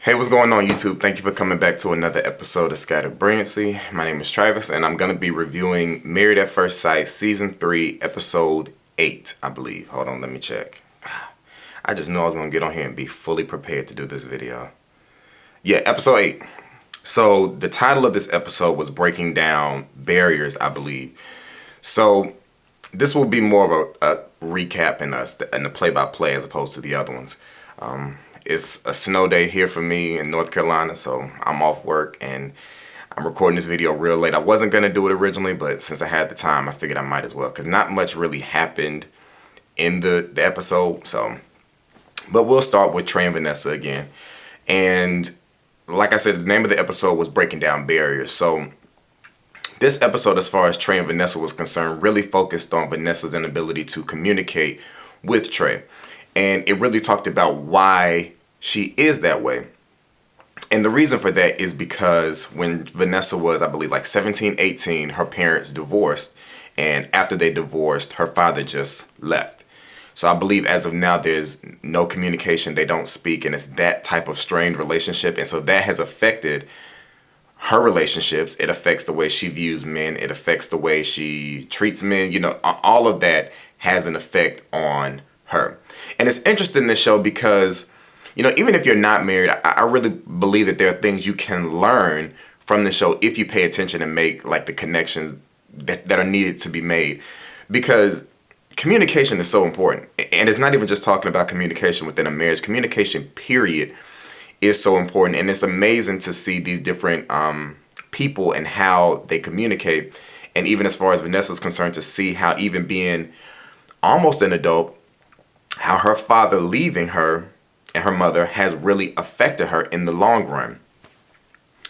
Hey, what's going on, YouTube? Thank you for coming back to another episode of Scattered Brilliancy. My name is Travis, and I'm going to be reviewing Married at First Sight Season 3, Episode 8, I believe. Hold on, let me check. I just knew I was going to get on here and be fully prepared to do this video. Yeah, Episode 8. So, the title of this episode was Breaking Down Barriers, I believe. So, this will be more of a recap and a play-by-play as opposed to the other ones. It's a snow day here for me in North Carolina, so I'm off work and I'm recording this video real late. I wasn't going to do it originally, but since I had the time, I figured I might as well, because not much really happened in the episode. But we'll start with Trey and Vanessa again. And like I said, the name of the episode was Breaking Down Barriers. So this episode, as far as Trey and Vanessa was concerned, really focused on Vanessa's inability to communicate with Trey. And it really talked about why she is that way. And the reason for that is because when Vanessa was, I believe, like 17, 18, her parents divorced. And after they divorced, her father just left. So I believe as of now, there's no communication. They don't speak. And it's that type of strained relationship. And so that has affected her relationships. It affects the way she views men. It affects the way she treats men. You know, all of that has an effect on her. And it's interesting, this show, because, you know, even if you're not married, I really believe that there are things you can learn from the show if you pay attention and make like the connections that are needed to be made. Because communication is so important. And it's not even just talking about communication within a marriage. Communication, period, is so important. And it's amazing to see these different people and how they communicate. And even as far as Vanessa's concerned, to see how, even being almost an adult, how her father leaving her and her mother has really affected her in the long run.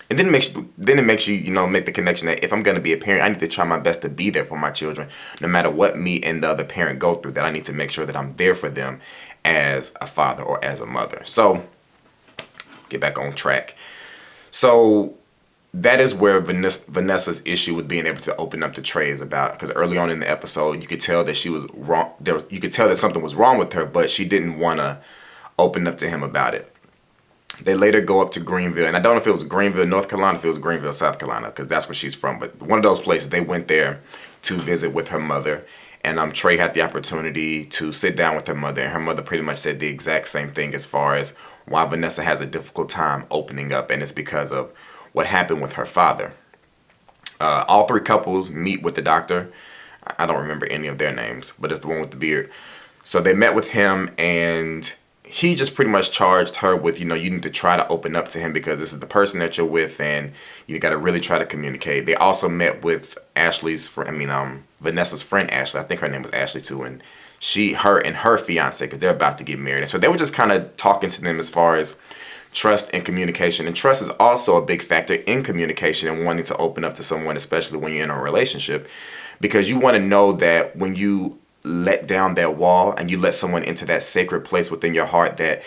And then it makes you, you know, make the connection that if I'm going to be a parent, I need to try my best to be there for my children, no matter what me and the other parent go through. That I need to make sure that I'm there for them as a father or as a mother. So, get back on track. So that is where Vanessa's issue with being able to open up to Trey is about. Because early on in the episode, you could tell that she was wrong. You could tell that something was wrong with her, but she didn't want to open up to him about it. They later go up to Greenville, and I don't know if it was Greenville, North Carolina, if it was Greenville, South Carolina, because that's where she's from. But one of those places, they went there to visit with her mother. And Trey had the opportunity to sit down with her mother, and her mother pretty much said the exact same thing as far as why Vanessa has a difficult time opening up, and it's because of what happened with her father. All three couples meet with the doctor. I don't remember any of their names, but it's the one with the beard. So they met with him, and he just pretty much charged her with, you know, you need to try to open up to him because this is the person that you're with, and you got to really try to communicate. They also met with Vanessa's friend Ashley. I think her name was Ashley too, and her and her fiance, because they're about to get married. And so they were just kind of talking to them as far as trust and communication. And trust is also a big factor in communication and wanting to open up to someone, especially when you're in a relationship, because you want to know that when you let down that wall and you let someone into that sacred place within your heart, that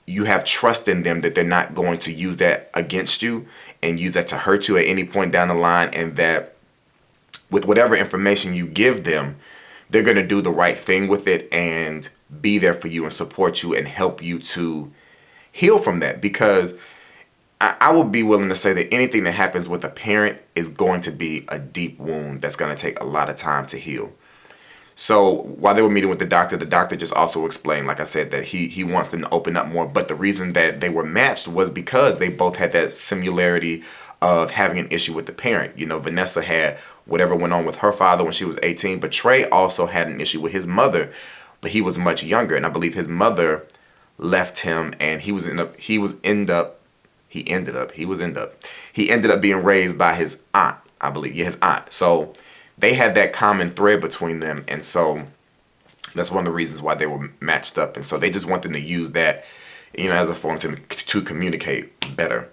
you have trust in them, that they're not going to use that against you and use that to hurt you at any point down the line, and that with whatever information you give them, they're going to do the right thing with it and be there for you and support you and help you to heal from that. Because I would be willing to say that anything that happens with a parent is going to be a deep wound that's going to take a lot of time to heal. So while they were meeting with the doctor just also explained, like I said, that he wants them to open up more. But the reason that they were matched was because they both had that similarity of having an issue with the parent. You know, Vanessa had whatever went on with her father when she was 18, but Trey also had an issue with his mother, but he was much younger. And I believe his mother left him, and he ended up being raised by his aunt, I believe. Yeah, his aunt. So they had that common thread between them, and so that's one of the reasons why they were matched up. And so they just want them to use that, you know, as a form to communicate better.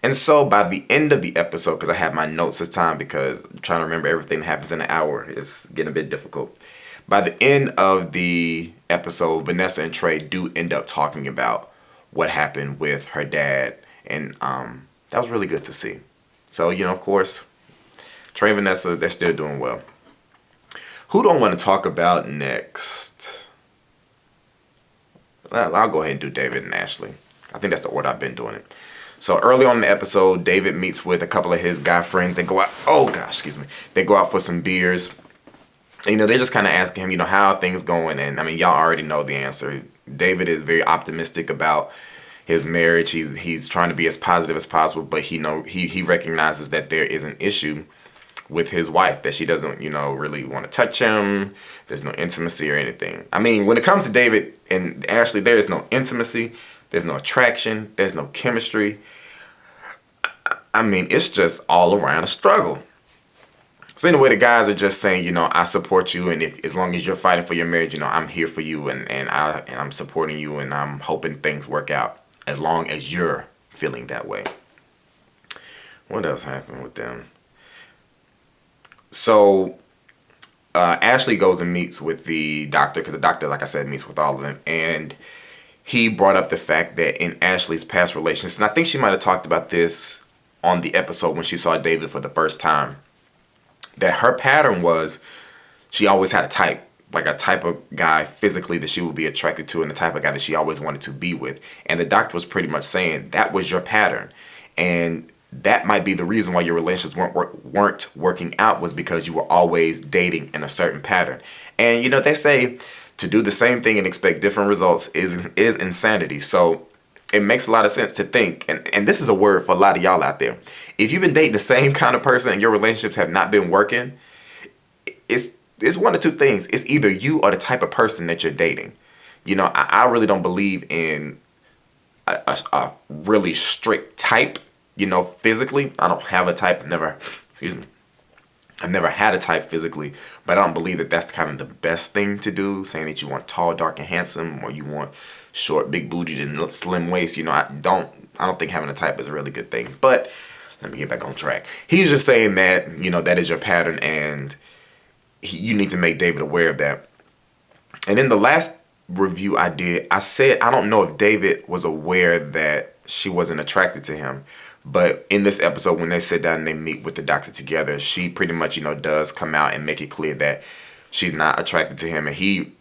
And so by the end of the episode, because I have my notes this time because I'm trying to remember everything that happens in an hour is getting a bit difficult. By the end of the episode, Vanessa and Trey do end up talking about what happened with her dad, and that was really good to see. So, you know, of course, Trey and Vanessa, they're still doing well. Who do I want to talk about next? I'll go ahead and do David and Ashley. I think that's the order I've been doing it. So early on in the episode, David meets with a couple of his guy friends. They go out. Oh gosh, excuse me. They go out for some beers. They're just kind of asking him, how are things going? And I mean, y'all already know the answer. David is very optimistic about his marriage. He's trying to be as positive as possible, but he recognizes that there is an issue with his wife, that she doesn't, really want to touch him. There's no intimacy or anything. I mean, when it comes to David and Ashley, there is no intimacy. There's no attraction. There's no chemistry. I mean, it's just all around a struggle. So anyway, the guys are just saying, I support you, and as long as you're fighting for your marriage, I'm here for you, and I'm supporting you, and I'm hoping things work out as long as you're feeling that way. What else happened with them? So Ashley goes and meets with the doctor, because the doctor, like I said, meets with all of them, and he brought up the fact that in Ashley's past relationships, and I think she might have talked about this on the episode when she saw David for the first time, that her pattern was she always had a type, like a type of guy physically that she would be attracted to, and the type of guy that she always wanted to be with. And the doctor was pretty much saying that was your pattern. And that might be the reason why your relationships weren't working out, was because you were always dating in a certain pattern. And they say to do the same thing and expect different results is insanity. So it makes a lot of sense to think, and this is a word for a lot of y'all out there. If you've been dating the same kind of person and your relationships have not been working, it's one of two things. It's either you or the type of person that you're dating. I really don't believe in a really strict type, physically. I don't have a type. I've never had a type physically, but I don't believe that that's kind of the best thing to do, saying that you want tall, dark, and handsome, or you want short, big booted, and slim waist. I don't think having a type is a really good thing. But let me get back on track. He's just saying that, that is your pattern, and you need to make David aware of that. And in the last review I did, I said I don't know if David was aware that she wasn't attracted to him. But in this episode, when they sit down and they meet with the doctor together, she pretty much, does come out and make it clear that she's not attracted to him. And he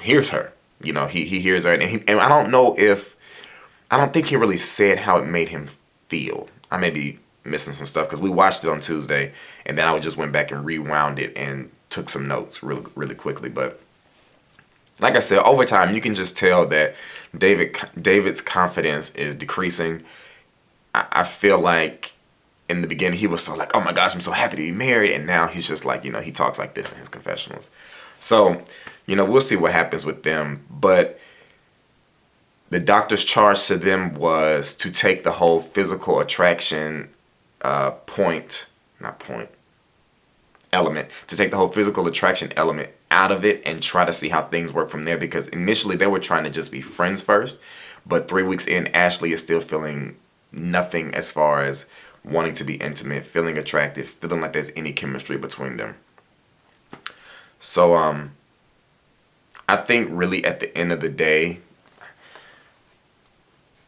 hears her. He hears her. And I don't think he really said how it made him feel. I may be missing some stuff because we watched it on Tuesday. And then I just went back and rewound it and took some notes really, really quickly. But like I said, over time, you can just tell that David's confidence is decreasing. I feel like in the beginning he was so like, oh my gosh, I'm so happy to be married. And now he's just like, he talks like this in his confessionals. So, we'll see what happens with them. But the doctor's charge to them was to take the whole physical attraction element, to take the whole physical attraction element out of it and try to see how things work from there. Because initially they were trying to just be friends first. But 3 weeks in, Ashley is still feeling nothing as far as wanting to be intimate, feeling attractive, feeling like there's any chemistry between them. So I think really at the end of the day,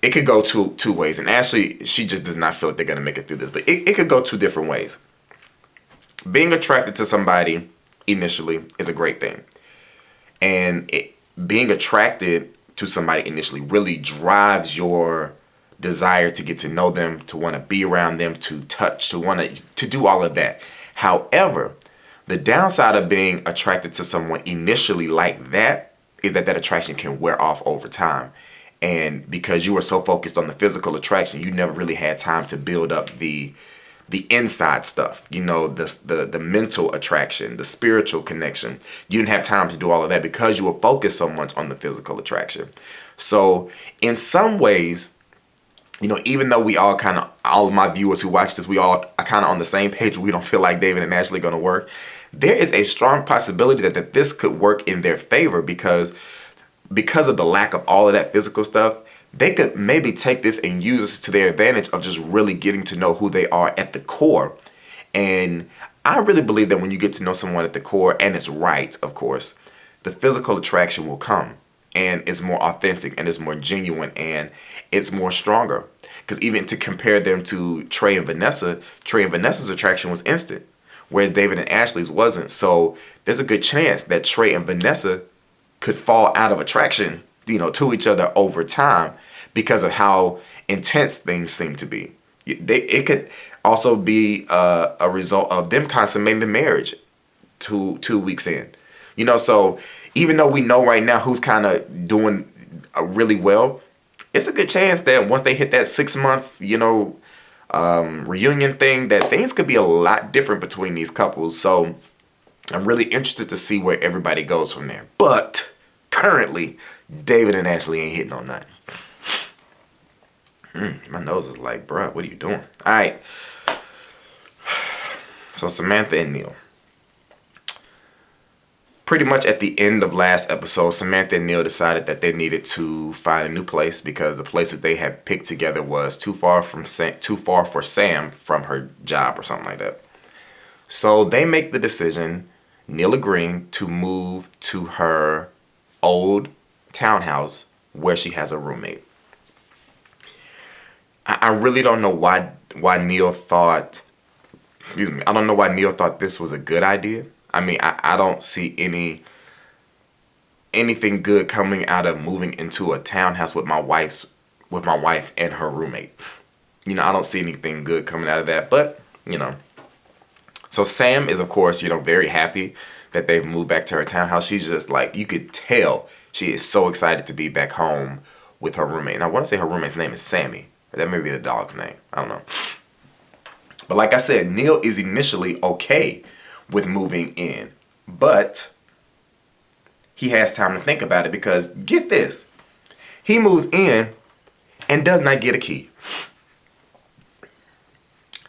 it could go two ways. And Ashley, she just does not feel like they're going to make it through this. But it could go two different ways. Being attracted to somebody initially is a great thing. And being attracted to somebody initially really drives your desire to get to know them, to want to be around them, to touch, to do all of that. However, the downside of being attracted to someone initially like that is that attraction can wear off over time. And because you were so focused on the physical attraction, you never really had time to build up the inside stuff, the mental attraction, the spiritual connection. You didn't have time to do all of that because you were focused so much on the physical attraction. So in some ways, even though all of my viewers who watch this, we all are kind of on the same page. We don't feel like David and Ashley are going to work. There is a strong possibility that this could work in their favor because of the lack of all of that physical stuff. They could maybe take this and use this to their advantage of just really getting to know who they are at the core. And I really believe that when you get to know someone at the core, and it's right, of course, the physical attraction will come. And it's more authentic, and it's more genuine, and it's more stronger. Because even to compare them to Trey and Vanessa's attraction was instant, whereas David and Ashley's wasn't. So there's a good chance that Trey and Vanessa could fall out of attraction, to each other over time, because of how intense things seem to be. It could also be a result of them consummating the marriage 2 weeks in. So even though we know right now who's kind of doing really well, it's a good chance that once they hit that 6 month, reunion thing, that things could be a lot different between these couples. So I'm really interested to see where everybody goes from there. But currently, David and Ashley ain't hitting on nothing. My nose is like, bruh, what are you doing? All right. So Samantha and Neil. Pretty much at the end of last episode, Samantha and Neil decided that they needed to find a new place because the place that they had picked together was too far for Sam from her job or something like that. So they make the decision, Neil agreeing, to move to her old townhouse where she has a roommate. I really don't know why Neil thought, I don't know why Neil thought this was a good idea. I mean, I don't see anything good coming out of moving into a townhouse with my wife and her roommate. I don't see anything good coming out of that, but So Sam is, of course, very happy that they've moved back to her townhouse. She's just like, you could tell she is so excited to be back home with her roommate. And I want to say her roommate's name is Sammy. That may be the dog's name. I don't know. But like I said, Neil is initially okay with moving in, but he has time to think about it because, get this, he moves in and does not get a key.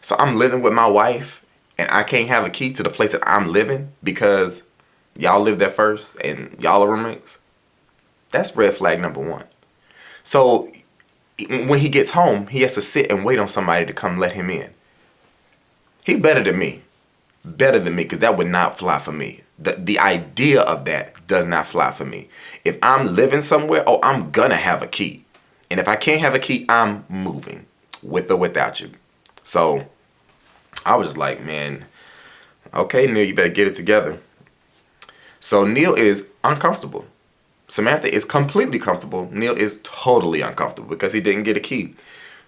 So I'm living with my wife and I can't have a key to the place that I'm living because y'all lived there first and y'all are roommates. That's red flag number one. So when he gets home, he has to sit and wait on somebody to come let him in. He's better than me, because that would not fly for me. The idea of that does not fly for me. If I'm living somewhere, I'm gonna have a key. And if I can't have a key, I'm moving, with or without you. So I was just like, man, okay, Neil, you better get it together. So Neil is uncomfortable. Samantha is completely comfortable. Neil is totally uncomfortable because he didn't get a key.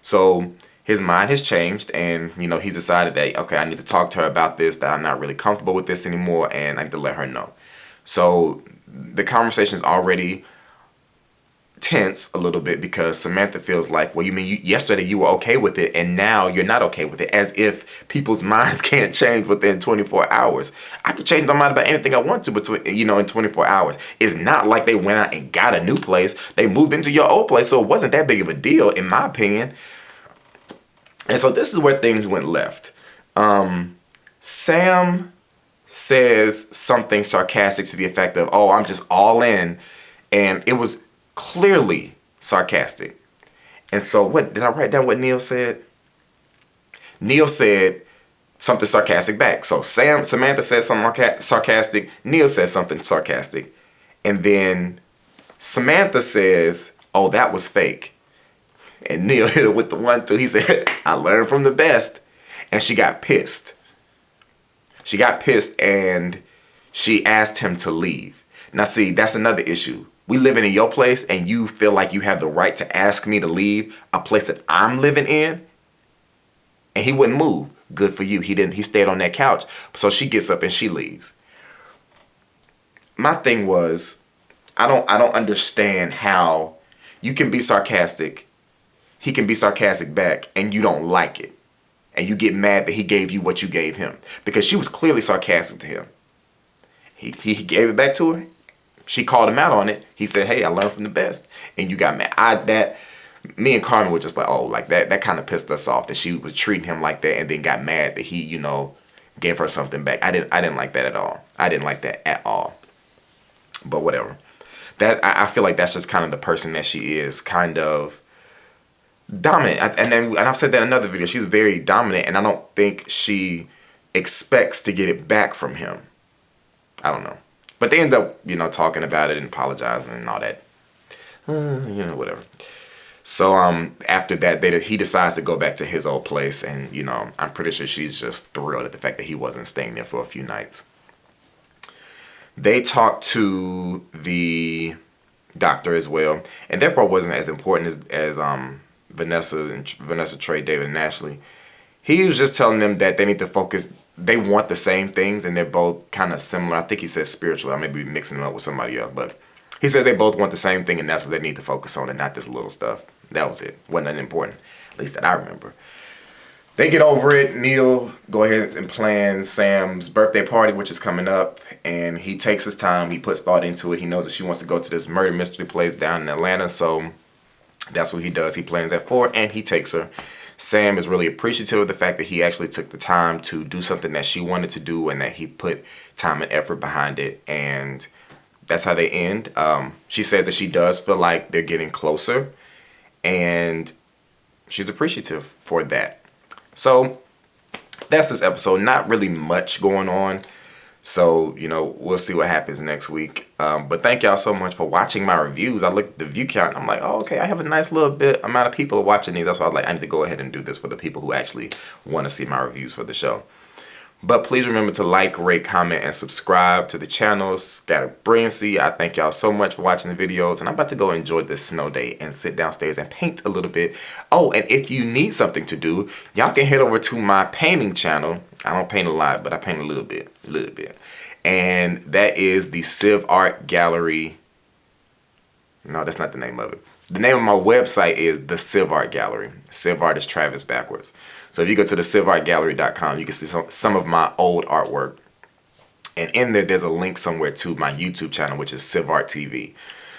So his mind has changed and, he's decided that, okay, I need to talk to her about this, that I'm not really comfortable with this anymore, and I need to let her know. So the conversation is already tense a little bit because Samantha feels like, well, you mean yesterday you were okay with it and now you're not okay with it, as if people's minds can't change within 24 hours. I can change my mind about anything I want to in 24 hours. It's not like they went out and got a new place. They moved into your old place, so it wasn't that big of a deal, in my opinion. And so this is where things went left. Sam says something sarcastic to the effect of, oh, I'm just all in. And it was clearly sarcastic. And so did I write down what Neil said? Neil said something sarcastic back. So Samantha said something sarcastic. Neil said something sarcastic. And then Samantha says, oh, that was fake. And Neil hit her with the 1-2. He said, I learned from the best. And she got pissed. She got pissed and she asked him to leave. Now, see, that's another issue. We living in your place and you feel like you have the right to ask me to leave a place that I'm living in? And he wouldn't move. Good for you. He didn't. He stayed on that couch. So she gets up and she leaves. My thing was, I don't understand how you can be sarcastic. He can be sarcastic back and you don't like it. And you get mad that he gave you what you gave him. Because she was clearly sarcastic to him. He gave it back to her. She called him out on it. He said, hey, I learned from the best. And you got mad. Me and Carmen were just like, oh, like that kind of pissed us off that she was treating him like that and then got mad that he, gave her something back. I didn't like that at all. I didn't like that at all. But whatever. I feel like that's just kind of the person that she is, kind of dominant. And I've said that in another video. She's very dominant, and I don't think she expects to get it back from him. I don't know. But they end up, talking about it and apologizing and all that. Whatever. So after that, he decides to go back to his old place, and I'm pretty sure she's just thrilled at the fact that he wasn't staying there for a few nights. They talk to the doctor as well. And their part wasn't as important as Vanessa, Trey, David, and Ashley. He was just telling them that they need to focus. They want the same things, and they're both kind of similar. I think he said spiritual. I may be mixing them up with somebody else, but he said they both want the same thing, and that's what they need to focus on, and not this little stuff. That was it. Wasn't that important, at least that I remember. They get over it. Neil go ahead and plan Sam's birthday party, which is coming up, and he takes his time. He puts thought into it. He knows that she wants to go to this murder mystery place down in Atlanta, so that's what he does. He plans that for her, and he takes her. Sam is really appreciative of the fact that he actually took the time to do something that she wanted to do and that he put time and effort behind it. And that's how they end. She says that she does feel like they're getting closer, and she's appreciative for that. So that's this episode. Not really much going on. So, we'll see what happens next week. But thank y'all so much for watching my reviews. I looked at the view count and I'm like, oh, okay, I have a nice little bit amount of people watching these. That's why I was like, I need to go ahead and do this for the people who actually want to see my reviews for the show. But please remember to like, rate, comment, and subscribe to the channel, Scattered Brilliancy. I thank y'all so much for watching the videos. And I'm about to go enjoy this snow day and sit downstairs and paint a little bit. Oh, and if you need something to do, y'all can head over to my painting channel. I don't paint a lot, but I paint a little bit. And that is the Civ Art Gallery. No, that's not the name of it. The name of my website is the Civ Art Gallery. Civ Art is Travis backwards. So if you go to the civartgallery.com, you can see some of my old artwork. And in there's a link somewhere to my YouTube channel, which is Civ Art TV.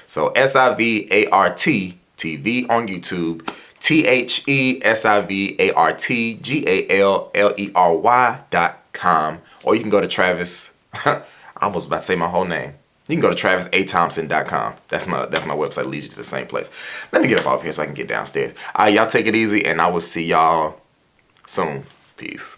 So SIVART TV on YouTube. THESIVARTGALLERY.com. Or you can go to Travis. I was about to say my whole name. You can go to TravisAThompson.com. That's my website. Leads you to the same place. Let me get up off here so I can get downstairs. All right, y'all take it easy, and I will see y'all soon. Peace.